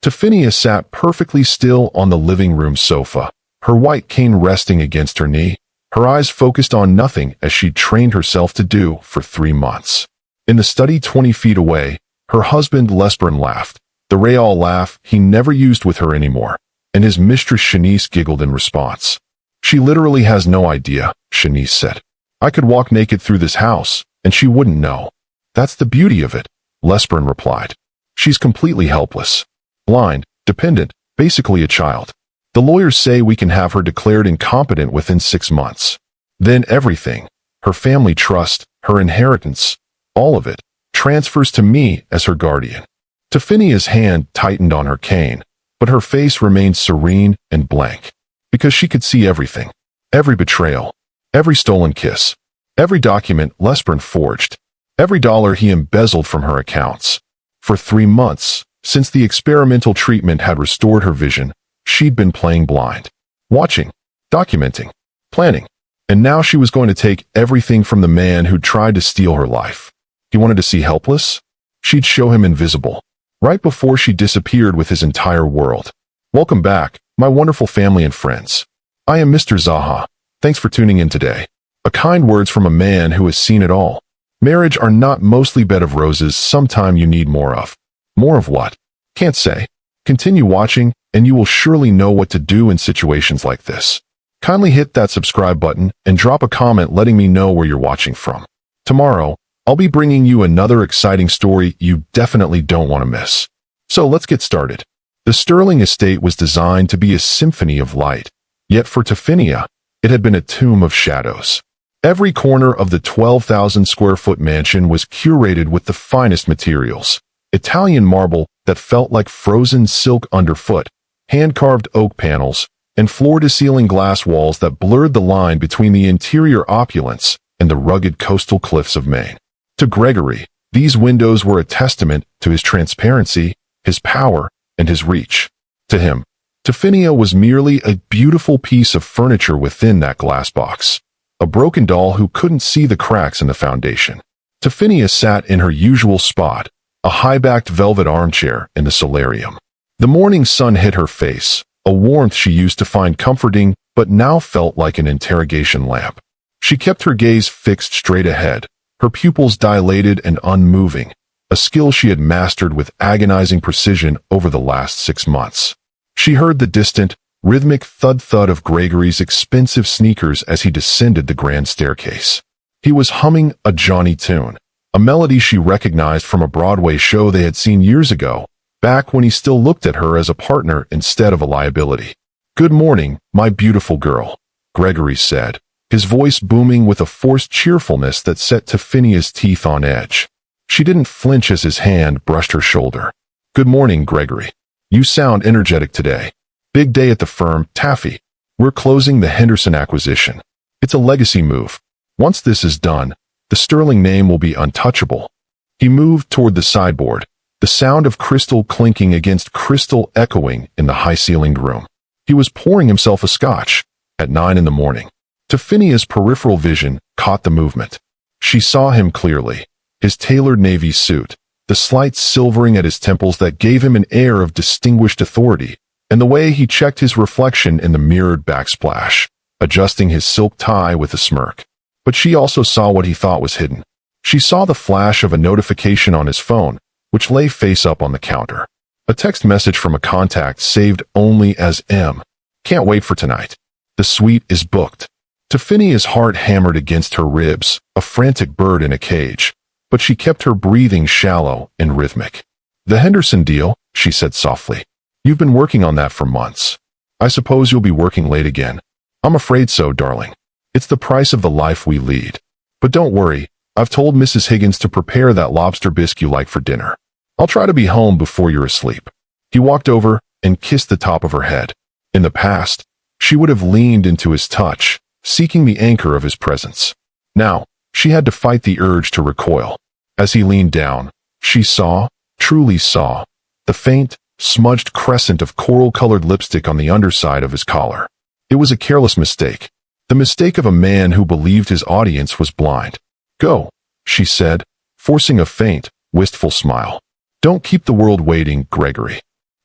Tefenia sat perfectly still on the living room sofa, her white cane resting against her knee, her eyes focused on nothing as she'd trained herself to do for 3 months. In the study 20 feet away, her husband Lesbern laughed, the Real laugh he never used with her anymore, and his mistress Shanice giggled in response. "She literally has no idea," Shanice said. "I could walk naked through this house, and she wouldn't know." "That's the beauty of it," Lesbern replied. "She's completely helpless. Blind, dependent, basically a child. The lawyers say we can have her declared incompetent within 6 months. Then everything, her family trust, her inheritance, all of it, transfers to me as her guardian." Tefenia's hand tightened on her cane, but her face remained serene and blank, because she could see everything. Every betrayal, every stolen kiss, every document Lesbern forged, every dollar he embezzled from her accounts. For 3 months, since the experimental treatment had restored her vision, she'd been playing blind, watching, documenting, planning, and now she was going to take everything from the man who tried to steal her life. He wanted to see helpless? She'd show him invisible, right before she disappeared with his entire world. Welcome back, my wonderful family and friends. I am Mr. Zaha. Thanks for tuning in today. A kind words from a man who has seen it all. Marriage are not mostly bed of roses. Sometime you need more of. More of what? Can't say. Continue watching, and you will surely know what to do in situations like this. Kindly hit that subscribe button and drop a comment letting me know where you're watching from. Tomorrow, I'll be bringing you another exciting story you definitely don't want to miss. So let's get started. The Sterling estate was designed to be a symphony of light, yet for Tefenia, it had been a tomb of shadows. Every corner of the 12,000 square foot mansion was curated with the finest materials. Italian marble that felt like frozen silk underfoot, hand-carved oak panels, and floor-to-ceiling glass walls that blurred the line between the interior opulence and the rugged coastal cliffs of Maine. To Gregory, these windows were a testament to his transparency, his power, and his reach. To him, Tefenia was merely a beautiful piece of furniture within that glass box, a broken doll who couldn't see the cracks in the foundation. Tefenia sat in her usual spot, a high-backed velvet armchair in the solarium. The morning sun hit her face, a warmth she used to find comforting but now felt like an interrogation lamp. She kept her gaze fixed straight ahead, her pupils dilated and unmoving, a skill she had mastered with agonizing precision over the last 6 months. She heard the distant, rhythmic thud-thud of Gregory's expensive sneakers as he descended the grand staircase. He was humming a Johnny tune, a melody she recognized from a Broadway show they had seen years ago, back when he still looked at her as a partner instead of a liability. "Good morning, my beautiful girl," Gregory said, his voice booming with a forced cheerfulness that set Tefenia's teeth on edge. She didn't flinch as his hand brushed her shoulder. "Good morning, Gregory. You sound energetic today. Big day at the firm, Taffy. We're closing the Henderson acquisition. It's a legacy move. Once this is done, the Sterling name will be untouchable." He moved toward the sideboard, the sound of crystal clinking against crystal echoing in the high-ceilinged room. He was pouring himself a scotch at 9 in the morning. Tefenia's peripheral vision caught the movement. She saw him clearly, his tailored navy suit, the slight silvering at his temples that gave him an air of distinguished authority, and the way he checked his reflection in the mirrored backsplash, adjusting his silk tie with a smirk. But she also saw what he thought was hidden. She saw the flash of a notification on his phone, which lay face up on the counter. A text message from a contact saved only as M. "Can't wait for tonight. The suite is booked." Tefenia's heart hammered against her ribs, a frantic bird in a cage, but she kept her breathing shallow and rhythmic. "The Henderson deal," she said softly. "You've been working on that for months. I suppose you'll be working late again." "I'm afraid so, darling. It's the price of the life we lead. But don't worry, I've told Mrs. Higgins to prepare that lobster bisque you like for dinner. I'll try to be home before you're asleep." He walked over and kissed the top of her head. In the past, she would have leaned into his touch, seeking the anchor of his presence. Now, she had to fight the urge to recoil. As he leaned down, she saw, truly saw, the faint, smudged crescent of coral-colored lipstick on the underside of his collar. It was a careless mistake, the mistake of a man who believed his audience was blind. "Go," she said, forcing a faint, wistful smile. "Don't keep the world waiting, Gregory."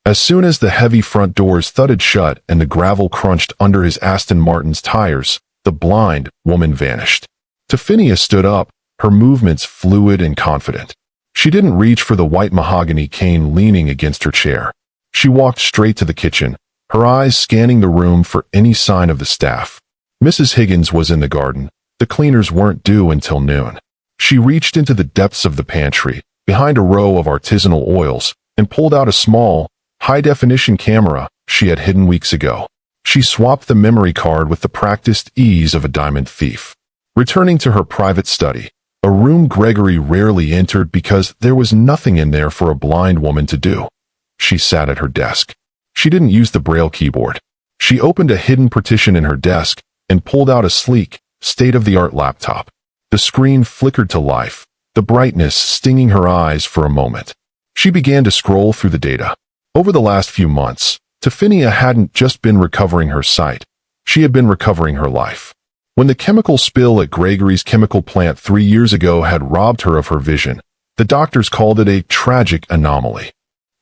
As soon as the heavy front doors thudded shut and the gravel crunched under his Aston Martin's tires, the blind woman vanished. Tophinia stood up, her movements fluid and confident. She didn't reach for the white mahogany cane leaning against her chair. She walked straight to the kitchen, her eyes scanning the room for any sign of the staff. Mrs. Higgins was in the garden. The cleaners weren't due until noon. She reached into the depths of the pantry, behind a row of artisanal oils, and pulled out a small, high-definition camera she had hidden weeks ago. She swapped the memory card with the practiced ease of a diamond thief. Returning to her private study, a room Gregory rarely entered because there was nothing in there for a blind woman to do. She sat at her desk. She didn't use the Braille keyboard. She opened a hidden partition in her desk and pulled out a sleek, state-of-the-art laptop. The screen flickered to life, the brightness stinging her eyes for a moment. She began to scroll through the data. Over the last few months, Tophinia hadn't just been recovering her sight. She had been recovering her life. When the chemical spill at Gregory's chemical plant 3 years ago had robbed her of her vision, the doctors called it a tragic anomaly.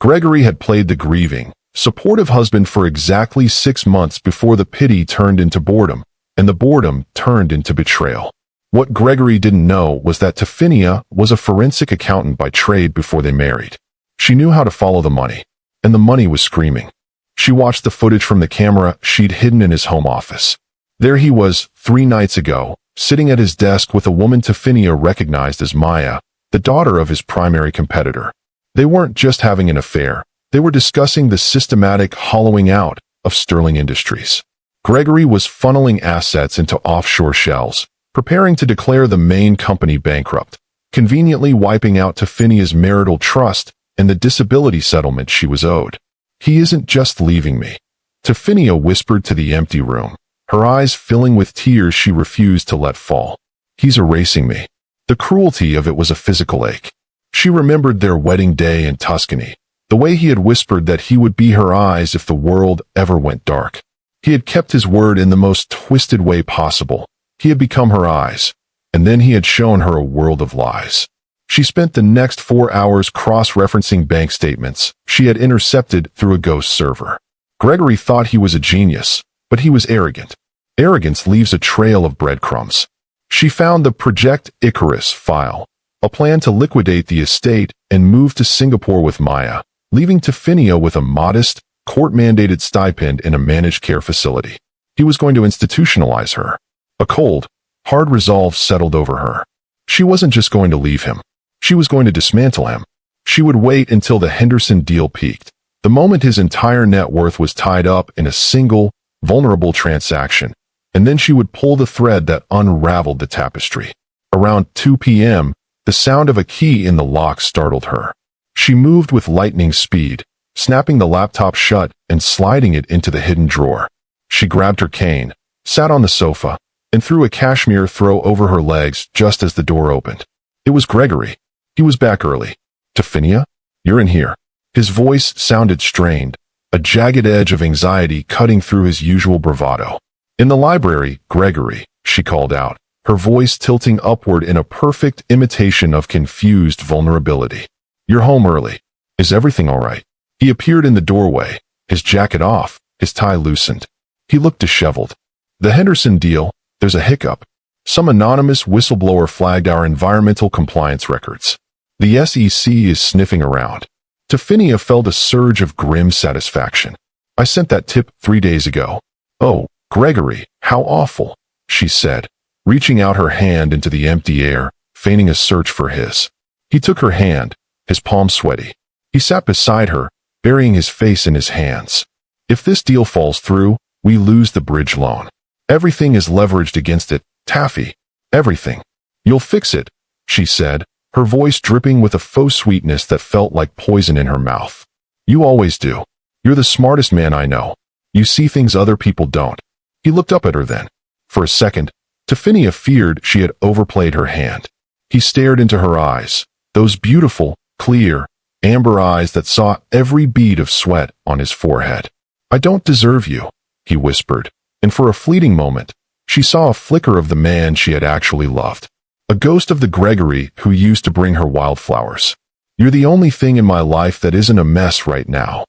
Gregory had played the grieving, supportive husband for exactly 6 months before the pity turned into boredom, and the boredom turned into betrayal. What Gregory didn't know was that Tophinia was a forensic accountant by trade before they married. She knew how to follow the money, and the money was screaming. She watched the footage from the camera she'd hidden in his home office. There he was, 3 nights ago, sitting at his desk with a woman Tophinia recognized as Maya, the daughter of his primary competitor. They weren't just having an affair. They were discussing the systematic hollowing out of Sterling Industries. Gregory was funneling assets into offshore shells, preparing to declare the main company bankrupt, conveniently wiping out Tophinia's marital trust and the disability settlement she was owed. "He isn't just leaving me," Tophinia whispered to the empty room, her eyes filling with tears she refused to let fall. "He's erasing me." The cruelty of it was a physical ache. She remembered their wedding day in Tuscany, the way he had whispered that he would be her eyes if the world ever went dark. He had kept his word in the most twisted way possible. He had become her eyes, and then he had shown her a world of lies. She spent the next 4 hours cross-referencing bank statements she had intercepted through a ghost server. Gregory thought he was a genius, but he was arrogant. Arrogance leaves a trail of breadcrumbs. She found the Project Icarus file, a plan to liquidate the estate and move to Singapore with Maya, leaving Tophinia with a modest, court-mandated stipend in a managed care facility. He was going to institutionalize her. A cold, hard resolve settled over her. She wasn't just going to leave him. She was going to dismantle him. She would wait until the Henderson deal peaked, the moment his entire net worth was tied up in a single, vulnerable transaction, and then she would pull the thread that unraveled the tapestry. Around 2 p.m., the sound of a key in the lock startled her. She moved with lightning speed, snapping the laptop shut and sliding it into the hidden drawer. She grabbed her cane, sat on the sofa, and threw a cashmere throw over her legs just as the door opened. It was Gregory. He was back early. "Tophinia, you're in here." His voice sounded strained, a jagged edge of anxiety cutting through his usual bravado. "In the library, Gregory," she called out, her voice tilting upward in a perfect imitation of confused vulnerability. "You're home early. Is everything all right?" He appeared in the doorway, his jacket off, his tie loosened. He looked disheveled. "The Henderson deal, there's a hiccup. Some anonymous whistleblower flagged our environmental compliance records. The SEC is sniffing around." Tophinia felt a surge of grim satisfaction. "I sent that tip 3 days ago." "Oh, Gregory, how awful," she said, reaching out her hand into the empty air, feigning a search for his. He took her hand, his palm sweaty. He sat beside her, burying his face in his hands. "If this deal falls through, we lose the bridge loan. Everything is leveraged against it, Taffy. Everything." "You'll fix it," she said, her voice dripping with a faux sweetness that felt like poison in her mouth. "You always do. You're the smartest man I know. You see things other people don't." He looked up at her then. For a second, Tophinia feared she had overplayed her hand. He stared into her eyes, those beautiful, clear, amber eyes that saw every bead of sweat on his forehead. "I don't deserve you," he whispered, and for a fleeting moment, she saw a flicker of the man she had actually loved. A ghost of the Gregory who used to bring her wildflowers. "You're the only thing in my life that isn't a mess right now."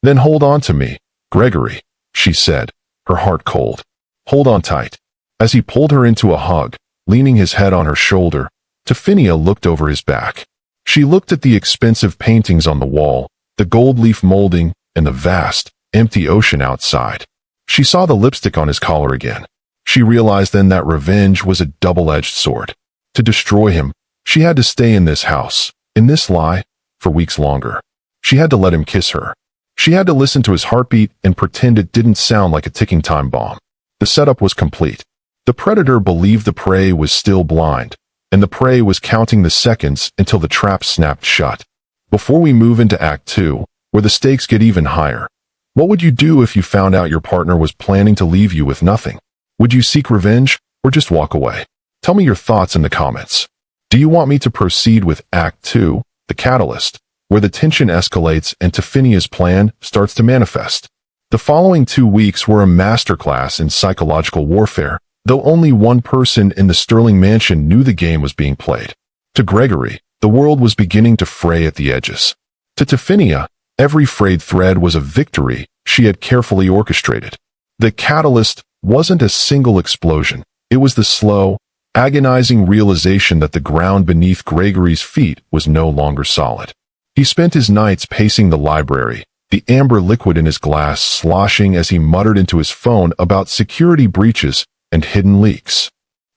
Then hold on to me, Gregory, she said, her heart cold. Hold on tight. As he pulled her into a hug, leaning his head on her shoulder, Tophinia looked over his back. She looked at the expensive paintings on the wall, the gold leaf molding, and the vast, empty ocean outside. She saw the lipstick on his collar again. She realized then that revenge was a double-edged sword. To destroy him, she had to stay in this house, in this lie, for weeks longer. She had to let him kiss her. She had to listen to his heartbeat and pretend it didn't sound like a ticking time bomb. The setup was complete. The predator believed the prey was still blind, and the prey was counting the seconds until the trap snapped shut. Before we move into Act 2, where the stakes get even higher, what would you do if you found out your partner was planning to leave you with nothing? Would you seek revenge, or just walk away? Tell me your thoughts in the comments. Do you want me to proceed with Act 2, the catalyst, where the tension escalates and Tophinia's plan starts to manifest? The following 2 weeks were a masterclass in psychological warfare, though only one person in the Sterling mansion knew the game was being played. To Gregory, the world was beginning to fray at the edges. To Tophinia, every frayed thread was a victory she had carefully orchestrated. The catalyst wasn't a single explosion. It was the slow, agonizing realization that the ground beneath Gregory's feet was no longer solid. He spent his nights pacing the library, the amber liquid in his glass sloshing as he muttered into his phone about security breaches and hidden leaks.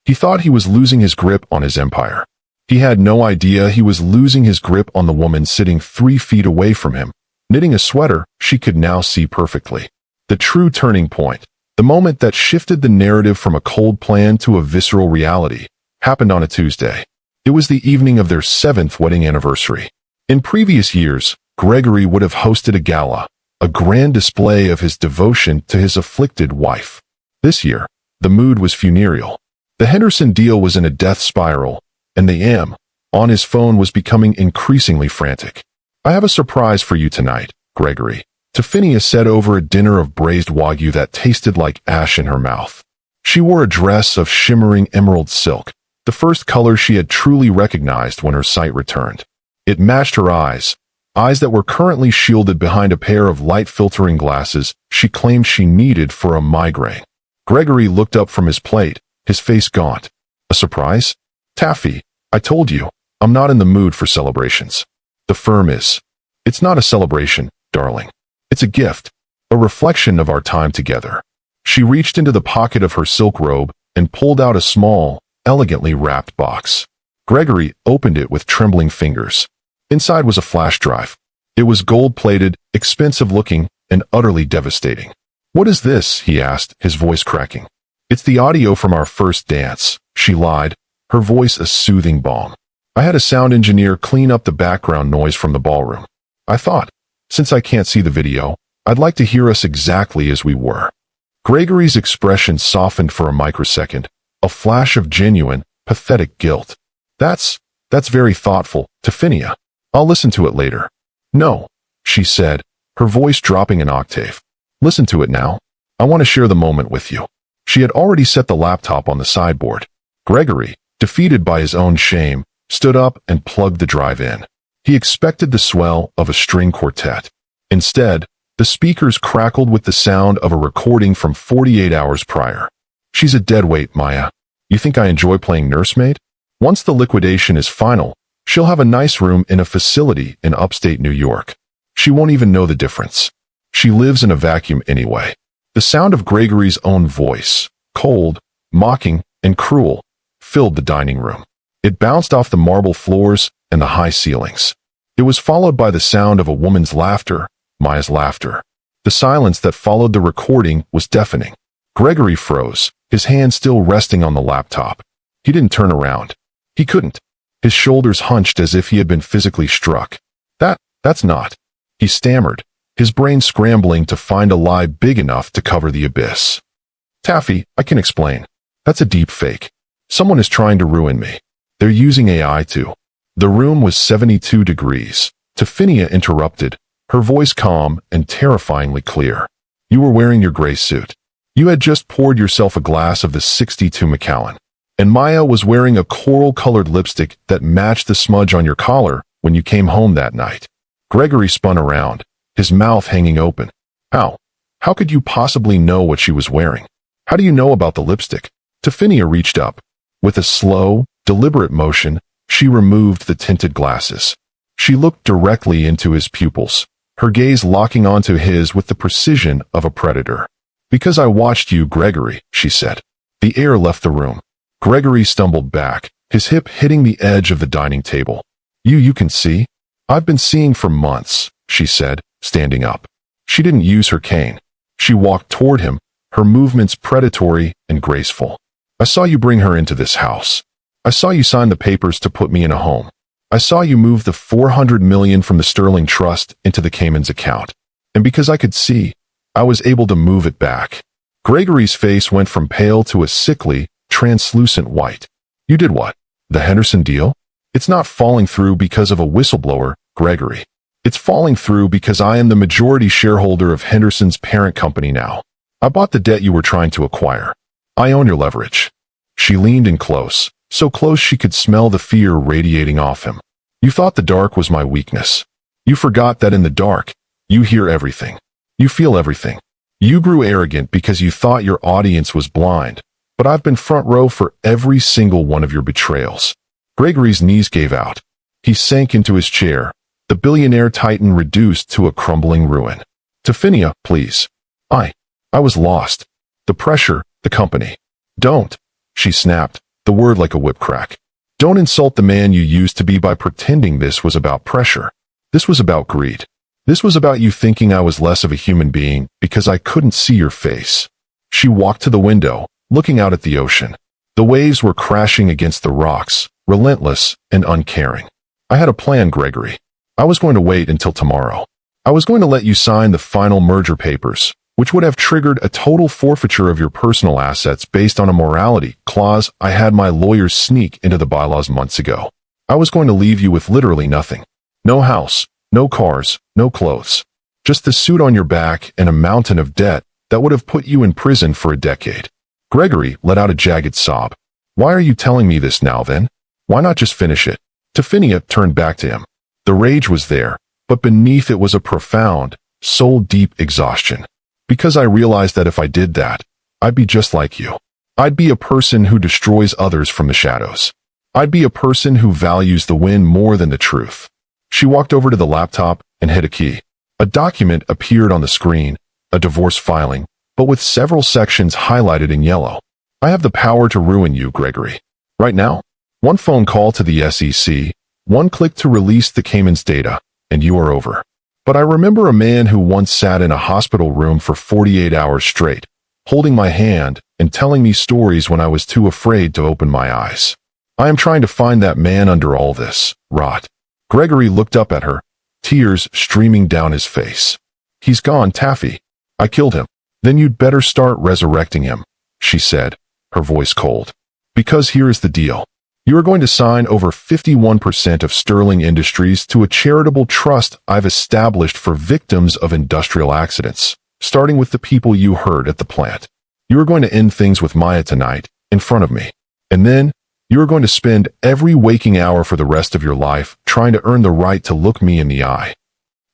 He thought he was losing his grip on his empire. He had no idea he was losing his grip on the woman sitting 3 feet away from him, knitting a sweater she could now see perfectly. The true turning point, the moment that shifted the narrative from a cold plan to a visceral reality, happened on a Tuesday. It was the evening of their 7th wedding anniversary. In previous years, Gregory would have hosted a gala, a grand display of his devotion to his afflicted wife. This year, the mood was funereal. The Henderson deal was in a death spiral, and the M on his phone was becoming increasingly frantic. I have a surprise for you tonight, Gregory, Tophinia said over a dinner of braised wagyu that tasted like ash in her mouth. She wore a dress of shimmering emerald silk, the first color she had truly recognized when her sight returned. It matched her eyes that were currently shielded behind a pair of light-filtering glasses she claimed she needed for a migraine. Gregory looked up from his plate, his face gaunt. A surprise? Taffy, I told you, I'm not in the mood for celebrations. The firm is. It's not a celebration, darling. It's a gift, a reflection of our time together. She reached into the pocket of her silk robe and pulled out a small, elegantly wrapped box. Gregory opened it with trembling fingers. Inside was a flash drive. It was gold-plated, expensive-looking, and utterly devastating. What is this? He asked, his voice cracking. It's the audio from our first dance, she lied, her voice a soothing balm. I had a sound engineer clean up the background noise from the ballroom. I thought, since I can't see the video, I'd like to hear us exactly as we were. Gregory's expression softened for a microsecond, a flash of genuine, pathetic guilt. That's very thoughtful, Tophinia. I'll listen to it later. No, she said, her voice dropping an octave. Listen to it now. I want to share the moment with you. She had already set the laptop on the sideboard. Gregory, defeated by his own shame, stood up and plugged the drive in. He expected the swell of a string quartet. Instead, the speakers crackled with the sound of a recording from 48 hours prior. She's a deadweight, Maya. You think I enjoy playing nursemaid? Once the liquidation is final, she'll have a nice room in a facility in upstate New York. She won't even know the difference. She lives in a vacuum anyway. The sound of Gregory's own voice, cold, mocking, and cruel, filled the dining room. It bounced off the marble floors and the high ceilings. It was followed by the sound of a woman's laughter, Maya's laughter. The silence that followed the recording was deafening. Gregory froze, his hand still resting on the laptop. He didn't turn around. He couldn't. His shoulders hunched as if he had been physically struck. That's not. He stammered, his brain scrambling to find a lie big enough to cover the abyss. Taffy, I can explain. That's a deep fake. Someone is trying to ruin me. They're using AI to. The room was 72 degrees. Tophinia interrupted, her voice calm and terrifyingly clear. You were wearing your gray suit. You had just poured yourself a glass of the 62 Macallan. And Maya was wearing a coral-colored lipstick that matched the smudge on your collar when you came home that night. Gregory spun around, his mouth hanging open. How? How could you possibly know what she was wearing? How do you know about the lipstick? Tefania reached up. With a slow, deliberate motion, she removed the tinted glasses. She looked directly into his pupils, her gaze locking onto his with the precision of a predator. Because I watched you, Gregory, she said. The air left the room. Gregory stumbled back, his hip hitting the edge of the dining table. You can see? I've been seeing for months, she said, standing up. She didn't use her cane. She walked toward him, her movements predatory and graceful. I saw you bring her into this house. I saw you sign the papers to put me in a home. I saw you move the $400 million from the Sterling Trust into the Cayman's account. And because I could see, I was able to move it back. Gregory's face went from pale to a sickly, translucent white. You did what? The Henderson deal? It's not falling through because of a whistleblower, Gregory. It's falling through because I am the majority shareholder of Henderson's parent company now. I bought the debt you were trying to acquire. I own your leverage. She leaned in close, so close she could smell the fear radiating off him. You thought the dark was my weakness. You forgot that in the dark, you hear everything. You feel everything. You grew arrogant because you thought your audience was blind, but I've been front row for every single one of your betrayals. Gregory's knees gave out. He sank into his chair, the billionaire titan reduced to a crumbling ruin. Tefania, please. I was lost. The pressure, the company. Don't, she snapped, the word like a whip crack. Don't insult the man you used to be by pretending this was about pressure. This was about greed. This was about you thinking I was less of a human being because I couldn't see your face. She walked to the window, looking out at the ocean. The waves were crashing against the rocks, relentless and uncaring. I had a plan, Gregory. I was going to wait until tomorrow. I was going to let you sign the final merger papers, which would have triggered a total forfeiture of your personal assets based on a morality clause I had my lawyers sneak into the bylaws months ago. I was going to leave you with literally nothing. No house, no cars, no clothes. Just the suit on your back and a mountain of debt that would have put you in prison for a decade. Gregory let out a jagged sob. Why are you telling me this now then? Why not just finish it? Tefania turned back to him. The rage was there, but beneath it was a profound, soul-deep exhaustion. Because I realized that if I did that, I'd be just like you. I'd be a person who destroys others from the shadows. I'd be a person who values the win more than the truth. She walked over to the laptop and hit a key. A document appeared on the screen, a divorce filing, but with several sections highlighted in yellow. I have the power to ruin you, Gregory. Right now, one phone call to the SEC, one click to release the Cayman's data, and you are over. But I remember a man who once sat in a hospital room for 48 hours straight, holding my hand and telling me stories when I was too afraid to open my eyes. I am trying to find that man under all this rot. Gregory looked up at her, tears streaming down his face. He's gone, Taffy. I killed him. Then you'd better start resurrecting him, she said, her voice cold. Because here is the deal. You are going to sign over 51% of Sterling Industries to a charitable trust I've established for victims of industrial accidents, starting with the people you heard at the plant. You are going to end things with Maya tonight, in front of me. And then, you are going to spend every waking hour for the rest of your life trying to earn the right to look me in the eye.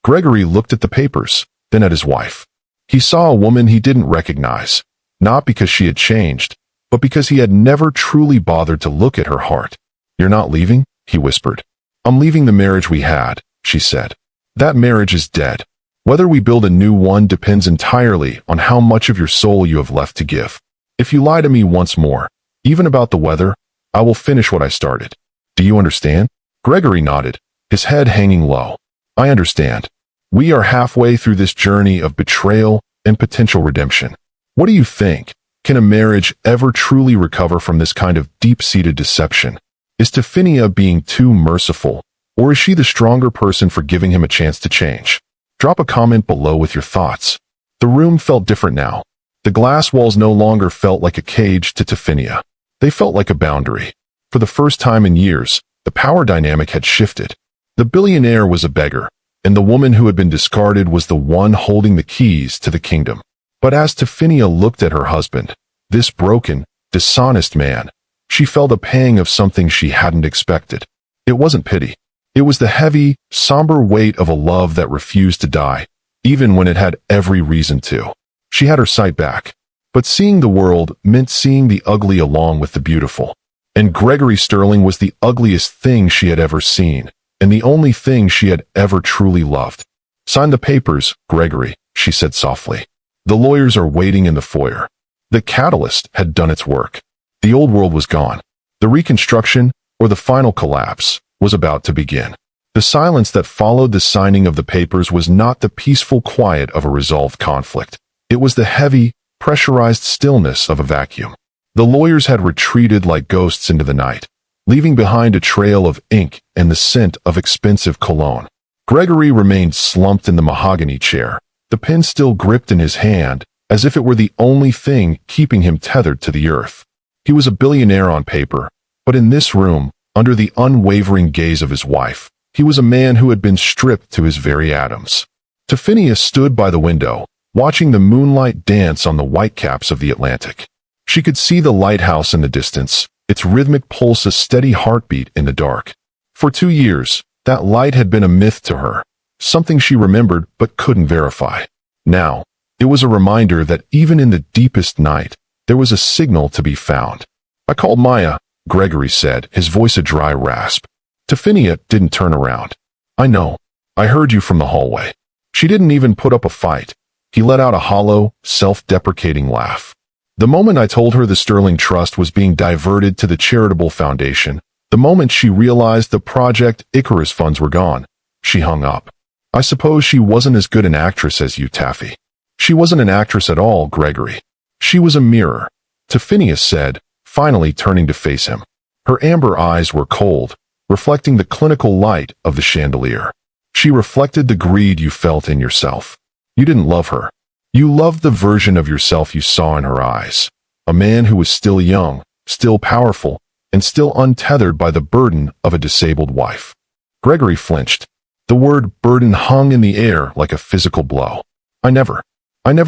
Gregory looked at the papers, then at his wife. He saw a woman he didn't recognize, not because she had changed, but because he had never truly bothered to look at her heart. You're not leaving? He whispered. I'm leaving the marriage we had, she said. That marriage is dead. Whether we build a new one depends entirely on how much of your soul you have left to give. If you lie to me once more, even about the weather, I will finish what I started. Do you understand? Gregory nodded, his head hanging low. I understand. We are halfway through this journey of betrayal and potential redemption. What do you think? Can a marriage ever truly recover from this kind of deep-seated deception? Is Tefania being too merciful, or is she the stronger person for giving him a chance to change? Drop a comment below with your thoughts. The room felt different now. The glass walls no longer felt like a cage to Tefania. They felt like a boundary. For the first time in years, the power dynamic had shifted. The billionaire was a beggar, and the woman who had been discarded was the one holding the keys to the kingdom. But as Tefania looked at her husband, this broken, dishonest man, she felt a pang of something she hadn't expected. It wasn't pity. It was the heavy, somber weight of a love that refused to die, even when it had every reason to. She had her sight back. But seeing the world meant seeing the ugly along with the beautiful. And Gregory Sterling was the ugliest thing she had ever seen, and the only thing she had ever truly loved. "Sign the papers, Gregory," she said softly. "The lawyers are waiting in the foyer." The catalyst had done its work. The old world was gone. The reconstruction, or the final collapse, was about to begin. The silence that followed the signing of the papers was not the peaceful quiet of a resolved conflict. It was the heavy, pressurized stillness of a vacuum. The lawyers had retreated like ghosts into the night, leaving behind a trail of ink and the scent of expensive cologne. Gregory remained slumped in the mahogany chair, the pen still gripped in his hand, as if it were the only thing keeping him tethered to the earth. He was a billionaire on paper, but in this room, under the unwavering gaze of his wife, he was a man who had been stripped to his very atoms. Tophinia stood by the window, watching the moonlight dance on the whitecaps of the Atlantic. She could see the lighthouse in the distance, its rhythmic pulse a steady heartbeat in the dark. For 2 years, that light had been a myth to her, something she remembered but couldn't verify. Now, it was a reminder that even in the deepest night, there was a signal to be found. "I called Maya," Gregory said, his voice a dry rasp. Tophinia didn't turn around. "I know. I heard you from the hallway." She didn't even put up a fight. He let out a hollow, self-deprecating laugh. The moment I told her the Sterling Trust was being diverted to the charitable foundation, the moment she realized the Project Icarus funds were gone, she hung up. "I suppose she wasn't as good an actress as you, Taffy." "She wasn't an actress at all, Gregory. She was a mirror," Tophinia said, finally turning to face him. Her amber eyes were cold, reflecting the clinical light of the chandelier. She reflected the greed you felt in yourself. You didn't love her. You loved the version of yourself you saw in her eyes. A man who was still young, still powerful, and still untethered by the burden of a disabled wife. Gregory flinched. The word burden hung in the air like a physical blow. I never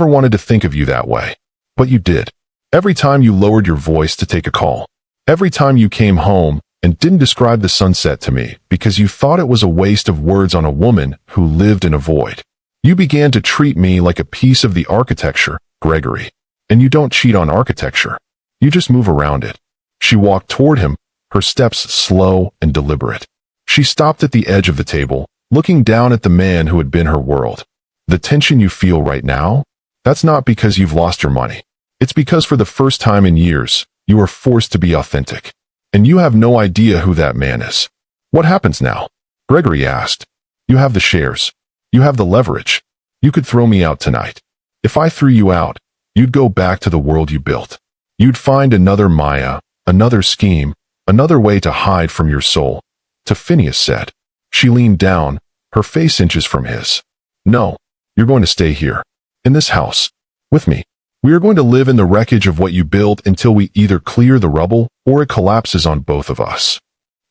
wanted to think of you that way. But you did. Every time you lowered your voice to take a call. Every time you came home and didn't describe the sunset to me because you thought it was a waste of words on a woman who lived in a void. You began to treat me like a piece of the architecture, Gregory. And you don't cheat on architecture. You just move around it." She walked toward him, her steps slow and deliberate. She stopped at the edge of the table, looking down at the man who had been her world. "The tension you feel right now? That's not because you've lost your money. It's because for the first time in years, you are forced to be authentic. And you have no idea who that man is." "What happens now?" Gregory asked. "You have the shares. You have the leverage. You could throw me out tonight. If I threw you out, you'd go back to the world you built. You'd find another Maya, another scheme, another way to hide from your soul," Tophinia said. She leaned down, her face inches from his. "No, you're going to stay here. In this house. With me. We are going to live in the wreckage of what you built until we either clear the rubble or it collapses on both of us."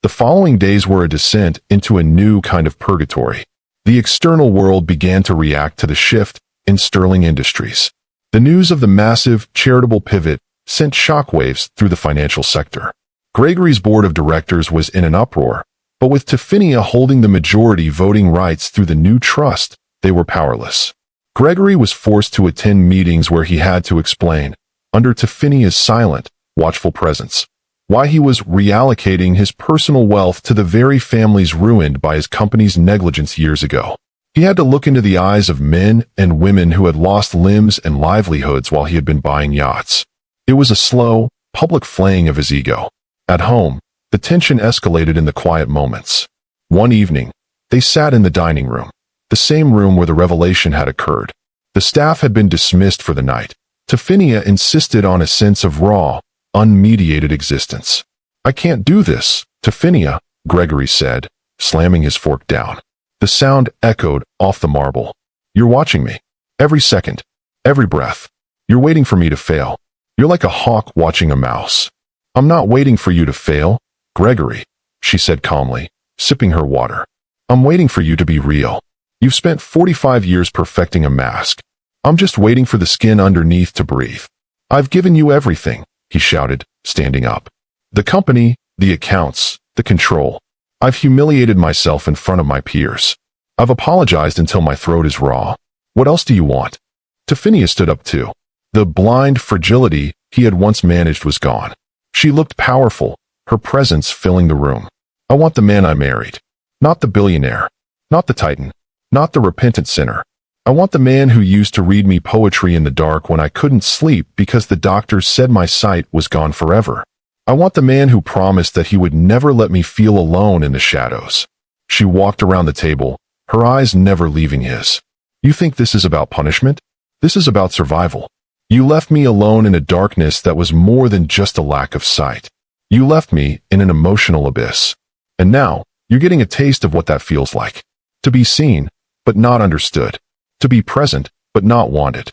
The following days were a descent into a new kind of purgatory. The external world began to react to the shift in Sterling Industries. The news of the massive, charitable pivot sent shockwaves through the financial sector. Gregory's board of directors was in an uproar, but with Tophinia holding the majority voting rights through the new trust, they were powerless. Gregory was forced to attend meetings where he had to explain, under Tophinia's silent, watchful presence, why he was reallocating his personal wealth to the very families ruined by his company's negligence years ago. He had to look into the eyes of men and women who had lost limbs and livelihoods while he had been buying yachts. It was a slow, public flaying of his ego. At home, the tension escalated in the quiet moments. One evening, they sat in the dining room, the same room where the revelation had occurred. The staff had been dismissed for the night. Tophinia insisted on a sense of raw, unmediated existence. "I can't do this, Tophinia," Gregory said, slamming his fork down. The sound echoed off the marble. "You're watching me. Every second. Every breath. You're waiting for me to fail. You're like a hawk watching a mouse." "I'm not waiting for you to fail, Gregory," she said calmly, sipping her water. "I'm waiting for you to be real. You've spent 45 years perfecting a mask. I'm just waiting for the skin underneath to breathe. I've given you everything," he shouted, standing up. "The company, the accounts, the control. I've humiliated myself in front of my peers. I've apologized until my throat is raw. What else do you want? Tiffania stood up too. The blind fragility he had once managed was gone. She looked powerful, her presence filling the room. I want the man I married. Not the billionaire. Not the titan. Not the repentant sinner. I want the man who used to read me poetry in the dark when I couldn't sleep because the doctors said my sight was gone forever. I want the man who promised that he would never let me feel alone in the shadows. She walked around the table, her eyes never leaving his. You think this is about punishment? This is about survival. You left me alone in a darkness that was more than just a lack of sight. You left me in an emotional abyss. And now, you're getting a taste of what that feels like. To be seen, but not understood. To be present, but not wanted.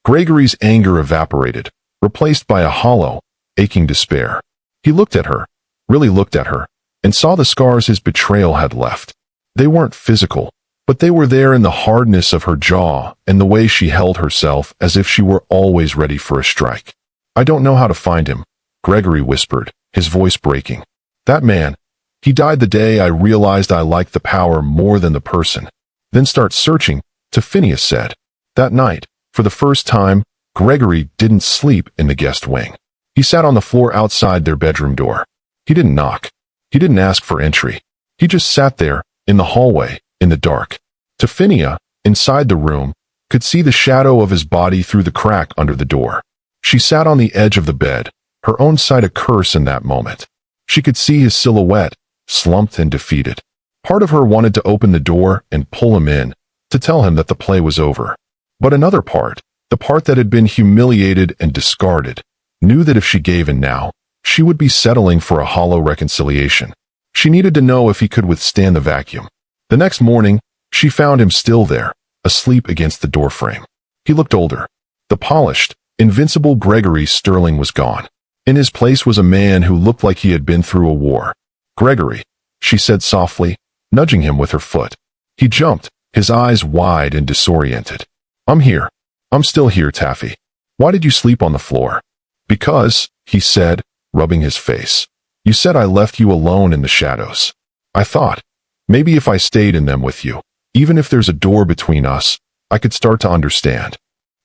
Gregory's anger evaporated, replaced by a hollow, aching despair. He looked at her, really looked at her, and saw the scars his betrayal had left. They weren't physical, but they were there in the hardness of her jaw and the way she held herself as if she were always ready for a strike. I don't know how to find him, Gregory whispered, his voice breaking. That man, he died the day I realized I liked the power more than the person. Then start searching, Tiffania said. That night, for the first time, Gregory didn't sleep in the guest wing. He sat on the floor outside their bedroom door. He didn't knock. He didn't ask for entry. He just sat there, in the hallway, in the dark. Tiffania, inside the room, could see the shadow of his body through the crack under the door. She sat on the edge of the bed, her own sight a curse in that moment. She could see his silhouette, slumped and defeated. Part of her wanted to open the door and pull him in, to tell him that the play was over. But another part, the part that had been humiliated and discarded, knew that if she gave in now, she would be settling for a hollow reconciliation. She needed to know if he could withstand the vacuum. The next morning, she found him still there, asleep against the doorframe. He looked older. The polished, invincible Gregory Sterling was gone. In his place was a man who looked like he had been through a war. Gregory, she said softly, nudging him with her foot. He jumped, his eyes wide and disoriented. I'm here. I'm still here, Taffy. Why did you sleep on the floor? Because, he said, rubbing his face. You said I left you alone in the shadows. I thought, maybe if I stayed in them with you, even if there's a door between us, I could start to understand.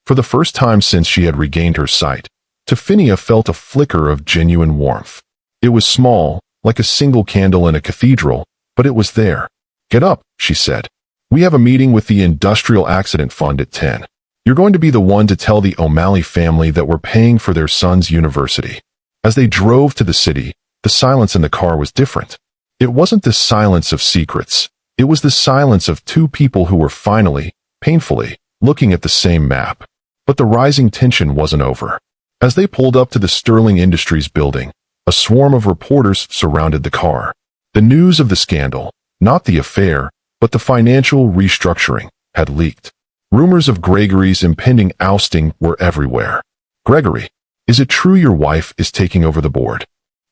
For the first time since she had regained her sight, Tiffania felt a flicker of genuine warmth. It was small, like a single candle in a cathedral, but it was there. Get up, she said. We have a meeting with the Industrial Accident Fund at 10. You're going to be the one to tell the O'Malley family that we're paying for their son's university. As they drove to the city, the silence in the car was different. It wasn't the silence of secrets. It was the silence of two people who were finally, painfully, looking at the same map. But the rising tension wasn't over. As they pulled up to the Sterling Industries building, a swarm of reporters surrounded the car. The news of the scandal, not the affair, but the financial restructuring, had leaked. Rumors of Gregory's impending ousting were everywhere. Gregory, is it true your wife is taking over the board?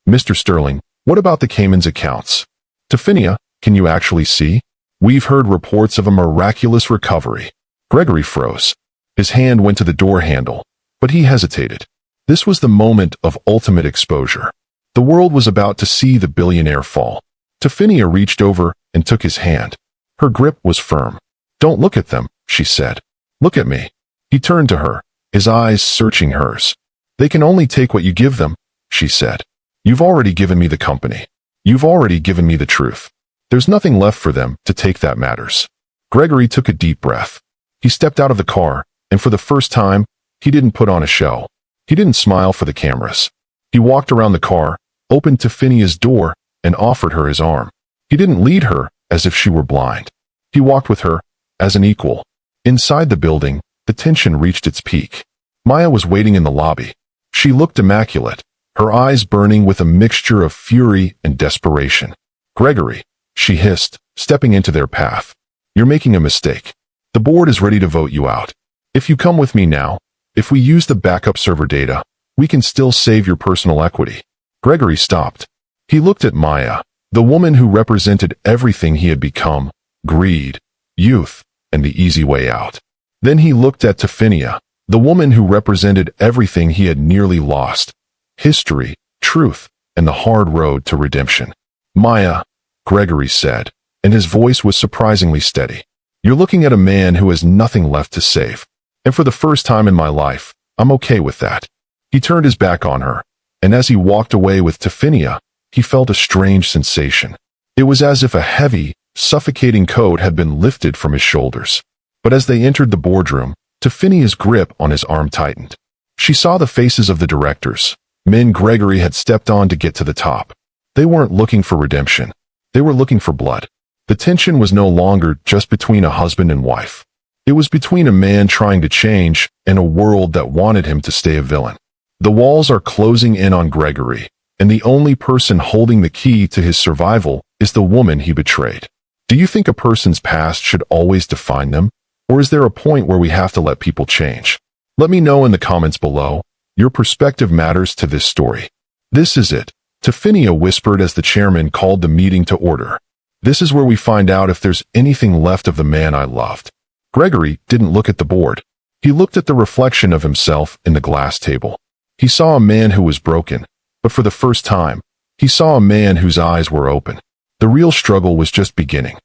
Mr. Sterling, what about the Cayman's accounts? Tiffania, can you actually see? We've heard reports of a miraculous recovery. Gregory froze. His hand went to the door handle, but he hesitated. This was the moment of ultimate exposure. The world was about to see the billionaire fall. Tiffania reached over and took his hand. Her grip was firm. Don't look at them, she said. Look at me. He turned to her, his eyes searching hers. They can only take what you give them, she said. You've already given me the company. You've already given me the truth. There's nothing left for them to take that matters. Gregory took a deep breath. He stepped out of the car, and for the first time, he didn't put on a show. He didn't smile for the cameras. He walked around the car, opened Tiffania's door, and offered her his arm. He didn't lead her as if she were blind. He walked with her as an equal. Inside the building, the tension reached its peak. Maya was waiting in the lobby. She looked immaculate, her eyes burning with a mixture of fury and desperation. Gregory, she hissed, stepping into their path. You're making a mistake. The board is ready to vote you out. If you come with me now, if we use the backup server data, we can still save your personal equity. Gregory stopped. He looked at Maya, the woman who represented everything he had become, greed, youth, and the easy way out. Then he looked at Tiffania, the woman who represented everything he had nearly lost, history, truth, and the hard road to redemption. Maya, Gregory said, and his voice was surprisingly steady. You're looking at a man who has nothing left to save. And for the first time in my life, I'm okay with that." He turned his back on her, and as he walked away with Tophinia, he felt a strange sensation. It was as if a heavy, suffocating coat had been lifted from his shoulders. But as they entered the boardroom, Tophinia's grip on his arm tightened. She saw the faces of the directors, men Gregory had stepped on to get to the top. They weren't looking for redemption. They were looking for blood. The tension was no longer just between a husband and wife. It was between a man trying to change and a world that wanted him to stay a villain. The walls are closing in on Gregory, and the only person holding the key to his survival is the woman he betrayed. Do you think a person's past should always define them? Or is there a point where we have to let people change? Let me know in the comments below. Your perspective matters to this story. "This is it," Tophinia whispered as the chairman called the meeting to order. "This is where we find out if there's anything left of the man I loved." Gregory didn't look at the board. He looked at the reflection of himself in the glass table. He saw a man who was broken, but for the first time, he saw a man whose eyes were open. The real struggle was just beginning.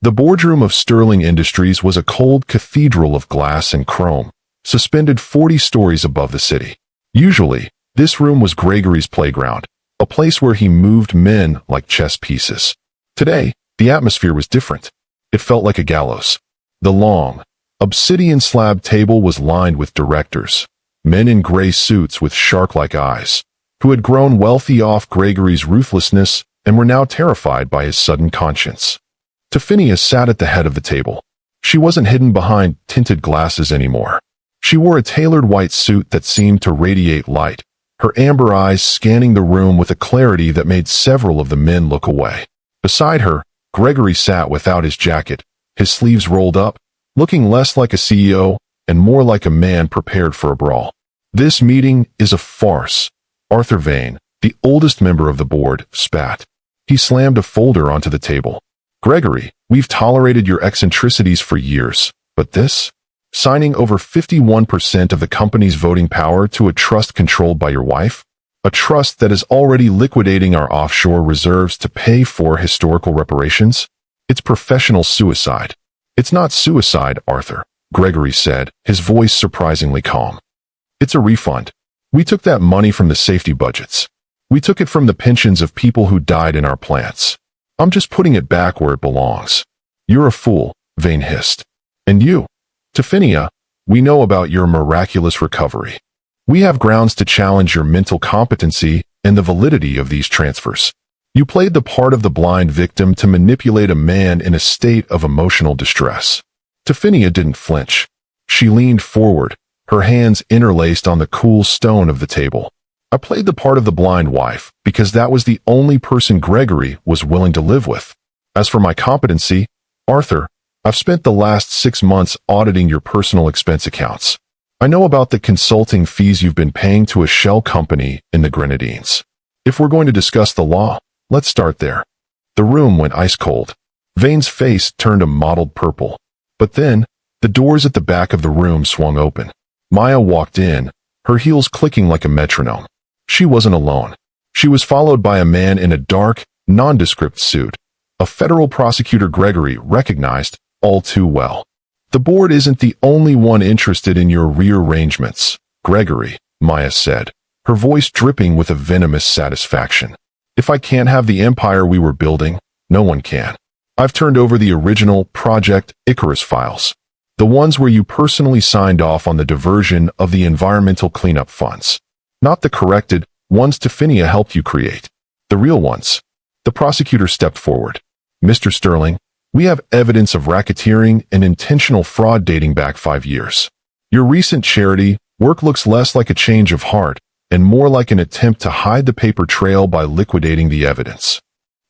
The boardroom of Sterling Industries was a cold cathedral of glass and chrome, suspended 40 stories above the city. Usually, this room was Gregory's playground, a place where he moved men like chess pieces. Today, the atmosphere was different. It felt like a gallows. The long, obsidian slab table was lined with directors, men in gray suits with shark-like eyes, who had grown wealthy off Gregory's ruthlessness and were now terrified by his sudden conscience. Tophinia sat at the head of the table. She wasn't hidden behind tinted glasses anymore. She wore a tailored white suit that seemed to radiate light, her amber eyes scanning the room with a clarity that made several of the men look away. Beside her, Gregory sat without his jacket, his sleeves rolled up, looking less like a CEO and more like a man prepared for a brawl. "This meeting is a farce," Arthur Vane, the oldest member of the board, spat. He slammed a folder onto the table. "Gregory, we've tolerated your eccentricities for years, but this? Signing over 51% of the company's voting power to a trust controlled by your wife? A trust that is already liquidating our offshore reserves to pay for historical reparations? It's professional suicide." "It's not suicide, Arthur," Gregory said, his voice surprisingly calm. "It's a refund. We took that money from the safety budgets. We took it from the pensions of people who died in our plants. I'm just putting it back where it belongs." "You're a fool," Vane hissed. "And you, Tophinia, we know about your miraculous recovery. We have grounds to challenge your mental competency and the validity of these transfers. You played the part of the blind victim to manipulate a man in a state of emotional distress." Tophinia didn't flinch. She leaned forward, her hands interlaced on the cool stone of the table. "I played the part of the blind wife because that was the only person Gregory was willing to live with. As for my competency, Arthur, I've spent the last 6 months auditing your personal expense accounts. I know about the consulting fees you've been paying to a shell company in the Grenadines. If we're going to discuss the law, let's start there." The room went ice cold. Vane's face turned a mottled purple. But then, the doors at the back of the room swung open. Maya walked in, her heels clicking like a metronome. She wasn't alone. She was followed by a man in a dark, nondescript suit, a federal prosecutor Gregory recognized all too well. "The board isn't the only one interested in your rearrangements, Gregory," Maya said, her voice dripping with a venomous satisfaction. "If I can't have the empire we were building, no one can. I've turned over the original Project Icarus files, the ones where you personally signed off on the diversion of the environmental cleanup funds. Not the corrected ones Tophinia helped you create. The real ones." The prosecutor stepped forward. "Mr. Sterling, we have evidence of racketeering and intentional fraud dating back 5 years. Your recent charity work looks less like a change of heart and more like an attempt to hide the paper trail by liquidating the evidence."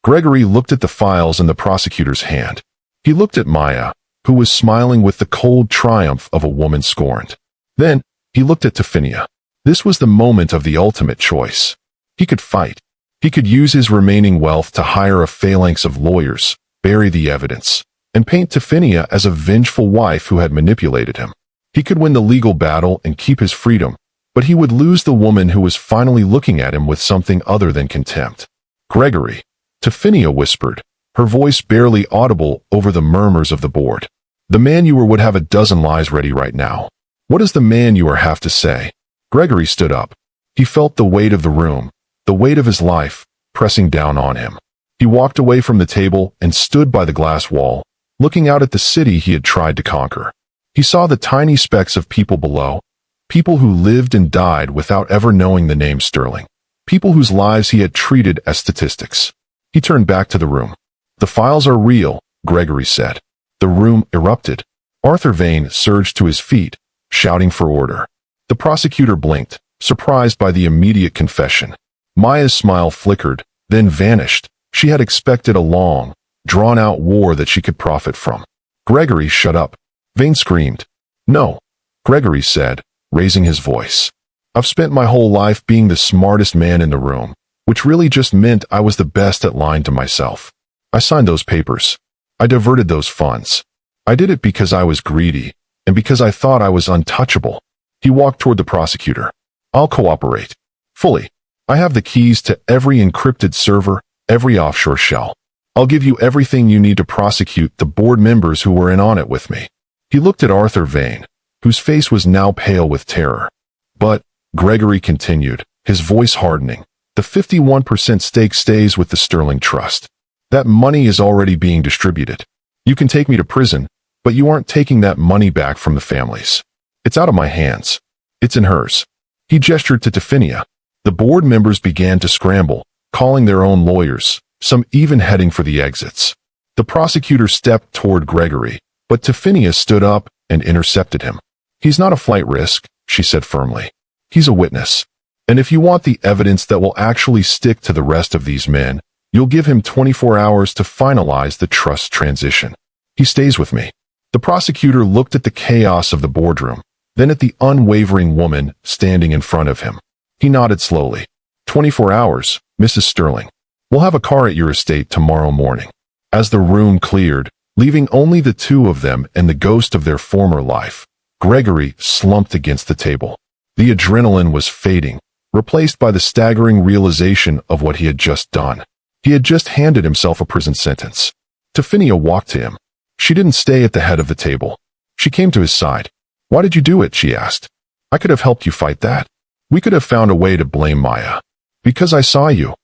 Gregory looked at the files in the prosecutor's hand. He looked at Maya, who was smiling with the cold triumph of a woman scorned. Then, he looked at Tophinia. This was the moment of the ultimate choice. He could fight. He could use his remaining wealth to hire a phalanx of lawyers, bury the evidence, and paint Tophinia as a vengeful wife who had manipulated him. He could win the legal battle and keep his freedom, but he would lose the woman who was finally looking at him with something other than contempt. "Gregory," Tophinia whispered, her voice barely audible over the murmurs of the board. The man you were would have a dozen lies ready right now. What does the man you are have to say? Gregory stood up. He felt the weight of the room, the weight of his life, pressing down on him. He walked away from the table and stood by the glass wall, looking out at the city he had tried to conquer. He saw the tiny specks of people below, people who lived and died without ever knowing the name Sterling, people whose lives he had treated as statistics. He turned back to the room. "The files are real," Gregory said. The room erupted. Arthur Vane surged to his feet, shouting for order. The prosecutor blinked, surprised by the immediate confession. Maya's smile flickered, then vanished. She had expected a long, drawn-out war that she could profit from. "Gregory, shut up," Vane screamed. "No," Gregory said, raising his voice. "I've spent my whole life being the smartest man in the room, which really just meant I was the best at lying to myself. I signed those papers. I diverted those funds. I did it because I was greedy, and because I thought I was untouchable." He walked toward the prosecutor. "I'll cooperate. Fully. I have the keys to every encrypted server, every offshore shell. I'll give you everything you need to prosecute the board members who were in on it with me." He looked at Arthur Vane, whose face was now pale with terror. "But," Gregory continued, his voice hardening, "the 51% stake stays with the Sterling Trust. That money is already being distributed. You can take me to prison, but you aren't taking that money back from the families. It's out of my hands. It's in hers." He gestured to Tefania. The board members began to scramble, calling their own lawyers, some even heading for the exits. The prosecutor stepped toward Gregory, but Tefania stood up and intercepted him. "He's not a flight risk," she said firmly. "He's a witness. And if you want the evidence that will actually stick to the rest of these men, you'll give him 24 hours to finalize the trust transition. He stays with me." The prosecutor looked at the chaos of the boardroom, then at the unwavering woman standing in front of him. He nodded slowly. 24 hours, Mrs. Sterling. We'll have a car at your estate tomorrow morning." As the room cleared, leaving only the two of them and the ghost of their former life, Gregory slumped against the table. The adrenaline was fading, replaced by the staggering realization of what he had just done. He had just handed himself a prison sentence. Tefania walked to him. She didn't stay at the head of the table. She came to his side. "Why did you do it?" she asked. "I could have helped you fight that. We could have found a way to blame Maya." "Because I saw you,"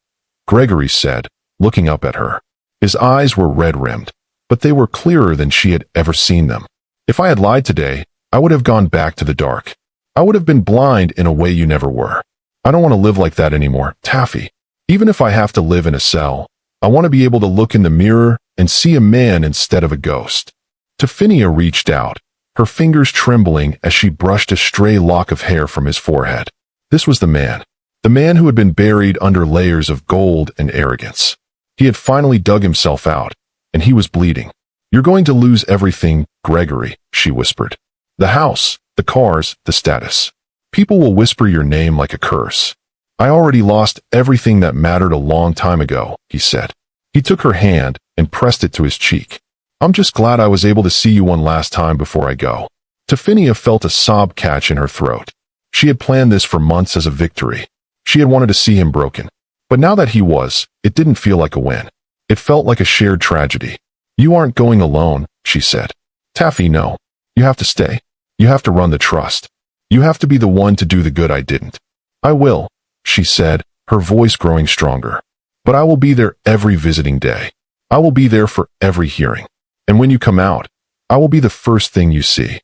Gregory said, looking up at her. His eyes were red-rimmed, but they were clearer than she had ever seen them. "If I had lied today, I would have gone back to the dark. I would have been blind in a way you never were. I don't want to live like that anymore, Taffy. Even if I have to live in a cell, I want to be able to look in the mirror and see a man instead of a ghost." Tefania reached out, her fingers trembling as she brushed a stray lock of hair from his forehead. This was the man who had been buried under layers of gold and arrogance. He had finally dug himself out, and he was bleeding. "You're going to lose everything, Gregory," she whispered. "The house, the cars, the status. People will whisper your name like a curse." "I already lost everything that mattered a long time ago," he said. He took her hand and pressed it to his cheek. "I'm just glad I was able to see you one last time before I go." Tefania felt a sob catch in her throat. She had planned this for months as a victory. She had wanted to see him broken. But now that he was, it didn't feel like a win. It felt like a shared tragedy. "You aren't going alone," she said. "Taffy, no. You have to stay. You have to run the trust. You have to be the one to do the good I didn't." "I will," she said, her voice growing stronger. "But I will be there every visiting day. I will be there for every hearing. And when you come out, I will be the first thing you see."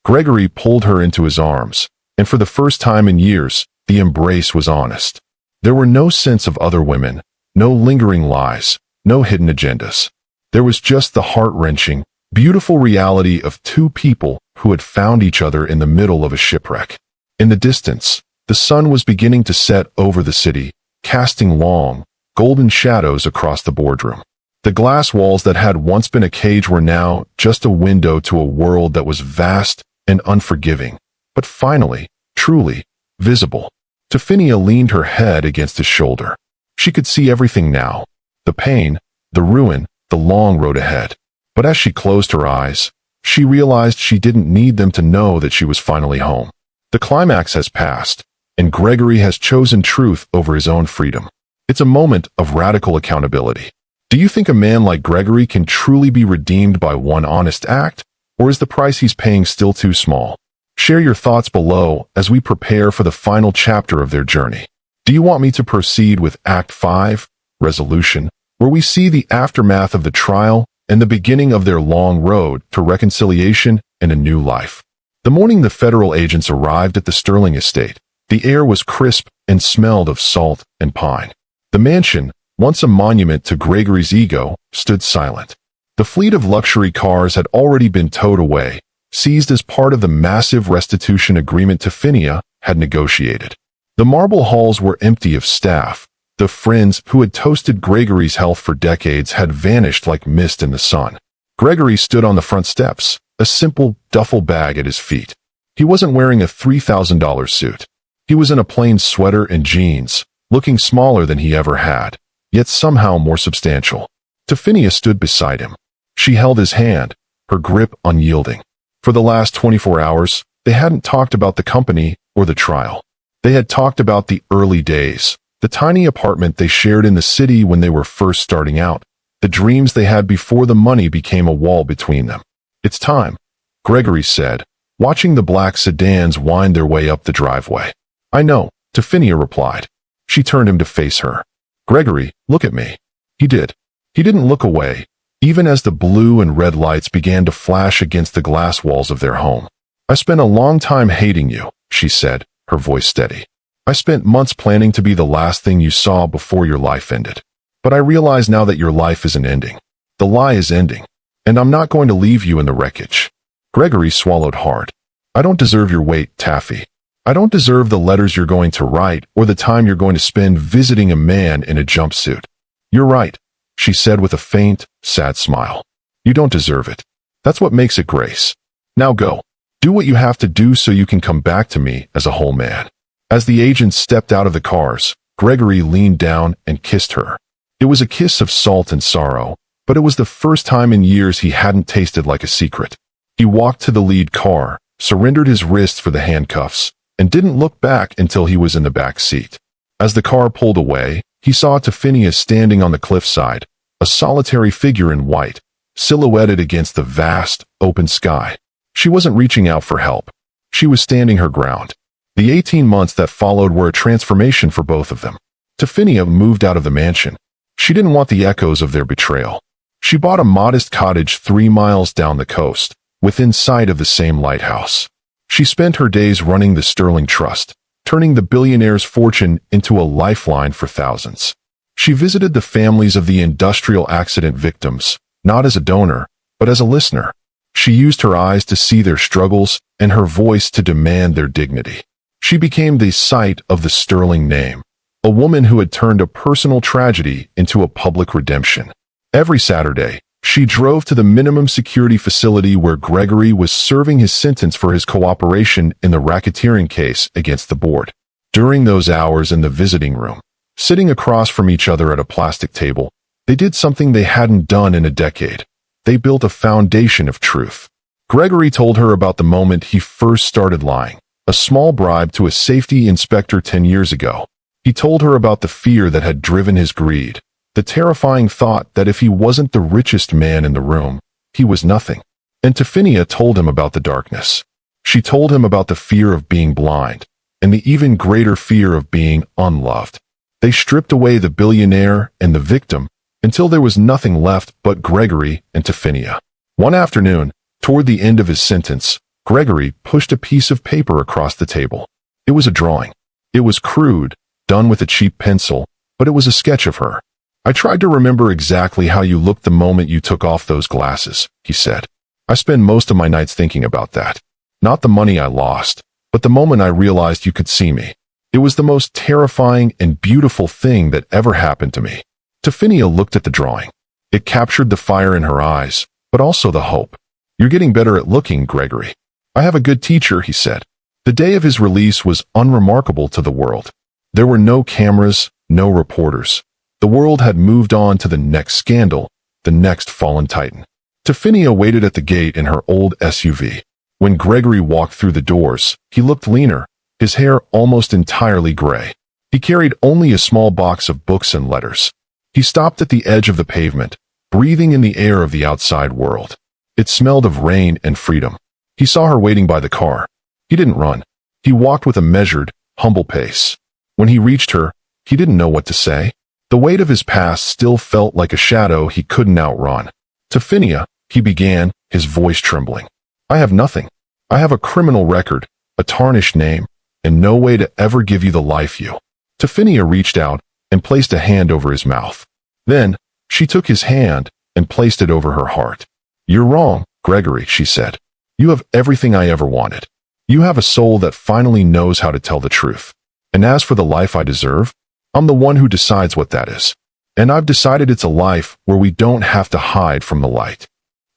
Gregory pulled her into his arms, and for the first time in years, the embrace was honest. There were no sense of other women, no lingering lies, no hidden agendas. There was just the heart-wrenching, beautiful reality of two people who had found each other in the middle of a shipwreck. In the distance, the sun was beginning to set over the city, casting long, golden shadows across the boardroom. The glass walls that had once been a cage were now just a window to a world that was vast and unforgiving, but finally, truly, visible. Tefania leaned her head against his shoulder. She could see everything now, the pain, the ruin, the long road ahead. But as she closed her eyes, she realized she didn't need them to know that she was finally home. The climax has passed, and Gregory has chosen truth over his own freedom. It's a moment of radical accountability. Do you think a man like Gregory can truly be redeemed by one honest act, Or is the price he's paying still too small? Share your thoughts below as we prepare for the final chapter of their journey. Do you want me to proceed with Act 5, Resolution, where we see the aftermath of the trial and the beginning of their long road to reconciliation and a new life? The morning the federal agents arrived at the Sterling estate, the air was crisp and smelled of salt and pine. The mansion, once a monument to Gregory's ego, stood silent. The fleet of luxury cars had already been towed away, seized as part of the massive restitution agreement Tophinia had negotiated. The marble halls were empty of staff. The friends who had toasted Gregory's health for decades had vanished like mist in the sun. Gregory stood on the front steps, a simple duffel bag at his feet. He wasn't wearing a $3,000 suit. He was in a plain sweater and jeans, looking smaller than he ever had, yet somehow more substantial. Tophinia stood beside him. She held his hand, her grip unyielding. For the last 24 hours, they hadn't talked about the company or the trial. They had talked about the early days, the tiny apartment they shared in the city when they were first starting out, the dreams they had before the money became a wall between them. "It's time," Gregory said, watching the black sedans wind their way up the driveway. "I know," Tophinia replied. She turned him to face her. "Gregory, look at me." He did. He didn't look away, even as the blue and red lights began to flash against the glass walls of their home. "I spent a long time hating you," she said, her voice steady. "I spent months planning to be the last thing you saw before your life ended. But I realize now that your life isn't ending. The lie is ending. And I'm not going to leave you in the wreckage." Gregory swallowed hard. "I don't deserve your wait, Taffy. I don't deserve the letters you're going to write or the time you're going to spend visiting a man in a jumpsuit." "You're right," she said with a faint, sad smile. "You don't deserve it. That's what makes it grace. Now go. Do what you have to do so you can come back to me as a whole man." As the agents stepped out of the cars, Gregory leaned down and kissed her. It was a kiss of salt and sorrow, but it was the first time in years he hadn't tasted like a secret. He walked to the lead car, surrendered his wrists for the handcuffs, and didn't look back until he was in the back seat. As the car pulled away, he saw Tophinia standing on the cliffside, a solitary figure in white, silhouetted against the vast, open sky. She wasn't reaching out for help. She was standing her ground. The 18 months that followed were a transformation for both of them. Tophinia moved out of the mansion. She didn't want the echoes of their betrayal. She bought a modest cottage 3 miles down the coast, within sight of the same lighthouse. She spent her days running the Sterling Trust, turning the billionaire's fortune into a lifeline for thousands. She visited the families of the industrial accident victims, not as a donor, but as a listener. She used her eyes to see their struggles and her voice to demand their dignity. She became the sight of the Sterling name, a woman who had turned a personal tragedy into a public redemption. Every Saturday, she drove to the minimum security facility where Gregory was serving his sentence for his cooperation in the racketeering case against the board. During those hours in the visiting room, sitting across from each other at a plastic table, they did something they hadn't done in a decade. They built a foundation of truth. Gregory told her about the moment he first started lying, a small bribe to a safety inspector 10 years ago. He told her about the fear that had driven his greed, the terrifying thought that if he wasn't the richest man in the room, he was nothing. And Tophinia told him about the darkness. She told him about the fear of being blind, and the even greater fear of being unloved. They stripped away the billionaire and the victim, until there was nothing left but Gregory and Tophinia. One afternoon, toward the end of his sentence, Gregory pushed a piece of paper across the table. It was a drawing. It was crude, done with a cheap pencil, but it was a sketch of her. "I tried to remember exactly how you looked the moment you took off those glasses," he said. "I spend most of my nights thinking about that. Not the money I lost, but the moment I realized you could see me. It was the most terrifying and beautiful thing that ever happened to me." Tophinia looked at the drawing. It captured the fire in her eyes, but also the hope. "You're getting better at looking, Gregory." "I have a good teacher," he said. The day of his release was unremarkable to the world. There were no cameras, no reporters. The world had moved on to the next scandal, the next fallen titan. Tophinia waited at the gate in her old SUV. When Gregory walked through the doors, he looked leaner, his hair almost entirely gray. He carried only a small box of books and letters. He stopped at the edge of the pavement, breathing in the air of the outside world. It smelled of rain and freedom. He saw her waiting by the car. He didn't run. He walked with a measured, humble pace. When he reached her, he didn't know what to say. The weight of his past still felt like a shadow he couldn't outrun. "Tiffania," he began, his voice trembling. "I have nothing. I have a criminal record, a tarnished name, and no way to ever give you the life you." Tiffania reached out and placed a hand over his mouth. Then, she took his hand and placed it over her heart. "You're wrong, Gregory," she said. "You have everything I ever wanted. You have a soul that finally knows how to tell the truth. And as for the life I deserve, I'm the one who decides what that is. And I've decided it's a life where we don't have to hide from the light."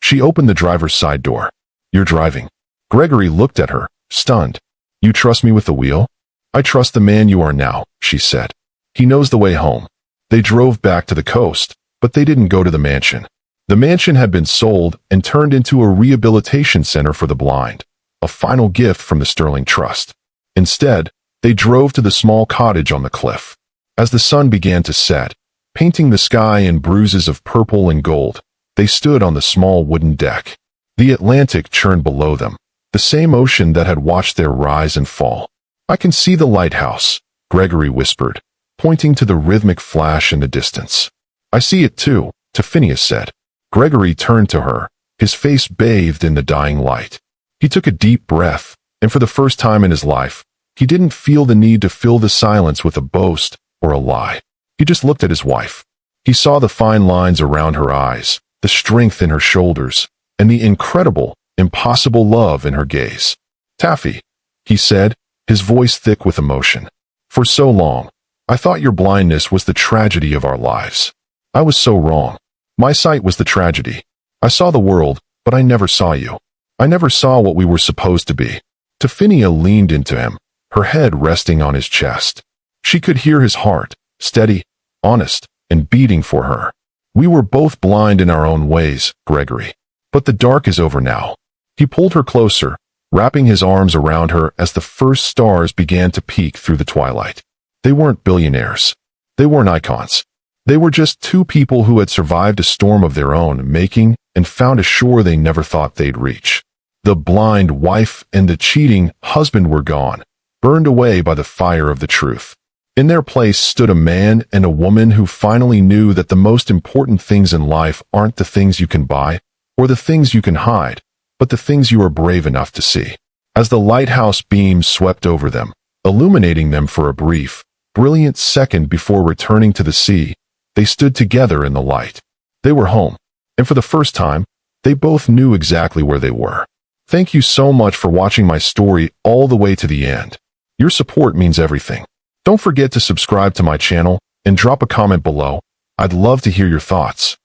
She opened the driver's side door. "You're driving." Gregory looked at her, stunned. "You trust me with the wheel?" "I trust the man you are now," she said. "He knows the way home." They drove back to the coast, but they didn't go to the mansion. The mansion had been sold and turned into a rehabilitation center for the blind, a final gift from the Sterling Trust. Instead, they drove to the small cottage on the cliff. As the sun began to set, painting the sky in bruises of purple and gold, they stood on the small wooden deck. The Atlantic churned below them, the same ocean that had watched their rise and fall. "I can see the lighthouse," Gregory whispered, pointing to the rhythmic flash in the distance. "I see it too," Tiffania said. Gregory turned to her, his face bathed in the dying light. He took a deep breath, and for the first time in his life, he didn't feel the need to fill the silence with a boast or a lie. He just looked at his wife. He saw the fine lines around her eyes, the strength in her shoulders, and the incredible, impossible love in her gaze. "Taffy," he said, his voice thick with emotion. "For so long, I thought your blindness was the tragedy of our lives. I was so wrong. My sight was the tragedy. I saw the world, but I never saw you. I never saw what we were supposed to be." Tiffania leaned into him, her head resting on his chest. She could hear his heart, steady, honest, and beating for her. "We were both blind in our own ways, Gregory. But the dark is over now." He pulled her closer, wrapping his arms around her as the first stars began to peek through the twilight. They weren't billionaires. They weren't icons. They were just two people who had survived a storm of their own making and found a shore they never thought they'd reach. The blind wife and the cheating husband were gone, burned away by the fire of the truth. In their place stood a man and a woman who finally knew that the most important things in life aren't the things you can buy or the things you can hide, but the things you are brave enough to see. As the lighthouse beams swept over them, illuminating them for a brief, brilliant second before returning to the sea, they stood together in the light. They were home, and for the first time, they both knew exactly where they were. Thank you so much for watching my story all the way to the end. Your support means everything. Don't forget to subscribe to my channel and drop a comment below. I'd love to hear your thoughts.